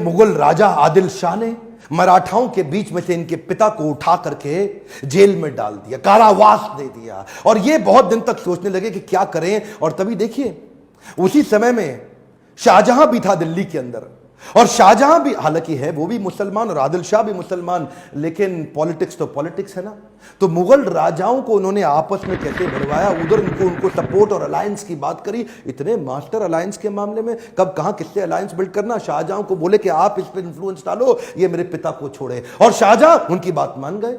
मुगल राजा आदिल शाह ने मराठाओं के बीच में से इनके पिता को उठा करके जेल में डाल दिया, कारावास दे दिया। और ये बहुत दिन तक सोचने लगे कि क्या करें। और तभी देखिए उसी समय में शाहजहां भी था दिल्ली के अंदर, और शाहजहां भी हालांकि है वो भी मुसलमान और आदिल शाह भी मुसलमान, लेकिन पॉलिटिक्स तो पॉलिटिक्स है ना। तो मुगल राजाओं को उन्होंने आपस में कैसे भरवाया, उधर उनको सपोर्ट और अलायंस की बात करी। इतने मास्टर अलायंस के मामले में, कब कहां किससे अलायंस बिल्ड करना। शाहजहां को बोले कि आप इस पर इंफ्लुएंस डालो, ये मेरे पिता को छोड़े, और शाहजहां उनकी बात मान गए।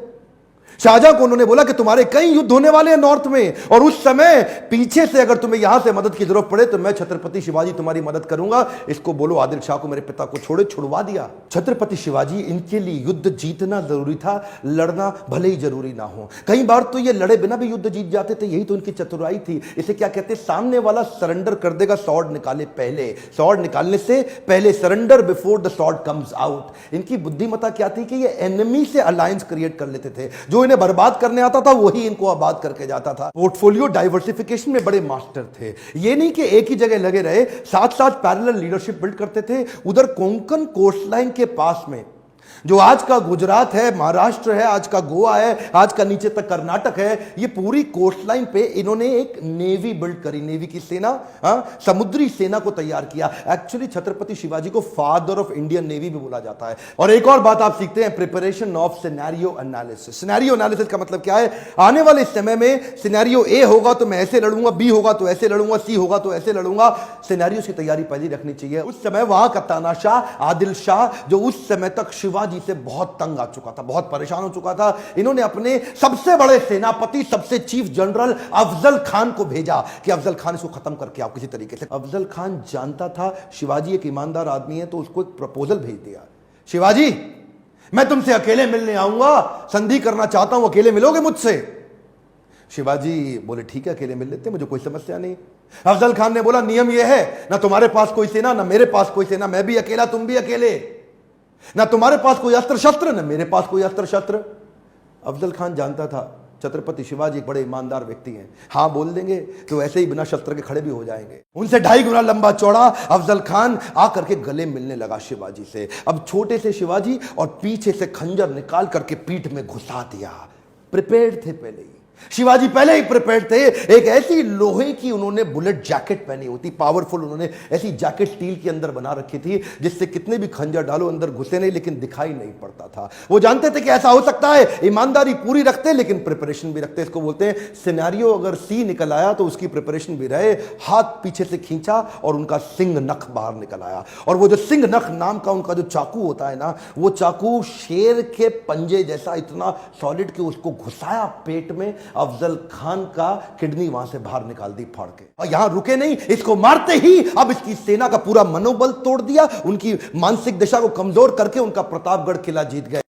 शाहजहां को उन्होंने बोला कि तुम्हारे कई युद्ध होने वाले हैं नॉर्थ में, और उस समय पीछे से अगर तुम्हें यहां से मदद की जरूरत पड़े तो मैं छत्रपति शिवाजी तुम्हारी मदद करूंगा। इसको बोलो आदिल शाह को मेरे पिता को छोड़े, छुड़वा दिया। छत्रपति शिवाजी, इनके लिए युद्ध जीतना जरूरी था, लड़ना भले ही जरूरी ना हो। कई बार तो ये लड़े बिना भी युद्ध जीत जाते थे, यही तो उनकी चतुराई थी। इसे क्या कहते, सामने वाला सरेंडर कर देगा स्वॉर्ड निकाले पहले, स्वॉर्ड निकालने से पहले, surrender before the sword comes out. इनकी बुद्धिमत्ता क्या थी कि ये एनिमी से अलायंस क्रिएट कर लेते थे, जो इन्हें बर्बाद करने आता था वही इनको आबाद करके जाता था। पोर्टफोलियो डाइवर्सिफिकेशन में बड़े मास्टर थे। ये नहीं कि एक ही जगह लगे रहे, साथ साथ पैरेलल लीडरशिप बिल्ड करते थे। उधर कोंकण कोस्टलाइन के पास में जो आज का गुजरात है, महाराष्ट्र है, आज का गोवा है, आज का नीचे तक कर्नाटक है, ये पूरी कोस्टलाइन पे इन्होंने एक नेवी बिल्ड करी, नेवी की सेना, समुद्री सेना को तैयार किया। एक्चुअली छत्रपति शिवाजी को फादर ऑफ इंडियन नेवी भी बोला जाता है। और एक और बात आप सीखते हैं, preparation of scenario analysis. Scenario analysis का मतलब क्या है, आने वाले समय में सिनेरियो ए होगा तो मैं ऐसे लड़ूंगा, बी होगा तो ऐसे लड़ूंगा, सी होगा तो ऐसे लड़ूंगा। सिनेरियो की तैयारी पहले रखनी चाहिए। उस समय वहां का तानाशाह आदिल शाह, जो उस समय तक शिवाजी से बहुत तंग आ चुका था, बहुत परेशान हो चुका था, इन्होंने अपने सबसे बड़े सेनापति, सबसे चीफ जनरल अफजल खान को भेजा कि अफजल खान इसको खत्म करके आओ किसी तरीके से। अफजल खान जानता था शिवाजी एक ईमानदार आदमी है, तो उसको एक प्रपोजल भेज दिया, शिवाजी मैं तुमसे अकेले मिलने आऊंगा, संधि करना चाहता हूं, अकेले मिलोगे मुझसे। शिवाजी बोले ठीक है, अकेले मिल लेते, मुझे कोई समस्या नहीं। अफजल खान ने बोला नियम यह है, ना तुम्हारे पास कोई सेना, ना मेरे पास कोई सेना, मैं भी अकेला, तुम भी अकेले, ना तुम्हारे पास कोई अस्त्र शस्त्र, ना मेरे पास कोई अस्त्र शस्त्र। अफजल खान जानता था छत्रपति शिवाजी एक बड़े ईमानदार व्यक्ति हैं, हां बोल देंगे तो ऐसे ही बिना शस्त्र के खड़े भी हो जाएंगे। उनसे 2.5 गुना लंबा चौड़ा अफजल खान आकर के गले मिलने लगा शिवाजी से। अब छोटे से शिवाजी और पीछे से खंजर निकाल करके पीठ में घुसा दिया। प्रिपेयर्ड थे पहले ही, शिवाजी पहले ही प्रिपेयर्ड थे। एक ऐसी लोहे की उन्होंने बुलेट जैकेट पहनी होती, पावरफुल, उन्होंने ऐसी जैकेट स्टील के अंदर बना रखी थी जिससे कितने भी खंजर डालो अंदर घुसे नहीं, लेकिन दिखाई नहीं पड़ता था। वो जानते थे कि ऐसा हो सकता है, ईमानदारी पूरी रखते लेकिन प्रिपरेशन भी रखते। इसको बोलते हैं सिनेरियो अगर सी निकल आया तो उसकी प्रिपरेशन भी रहे। हाथ पीछे से खींचा और उनका सिंह नख बाहर निकल आया, और वो जो सिंह नख नाम का उनका जो चाकू होता है ना, वो चाकू शेर के पंजे जैसा इतना सॉलिड कि उसको घुसाया पेट में। अफजल खान का किडनी वहां से बाहर निकाल दी फाड़ के। और यहां रुके नहीं, इसको मारते ही अब इसकी सेना का पूरा मनोबल तोड़ दिया, उनकी मानसिक दशा को कमजोर करके उनका प्रतापगढ़ किला जीत गए।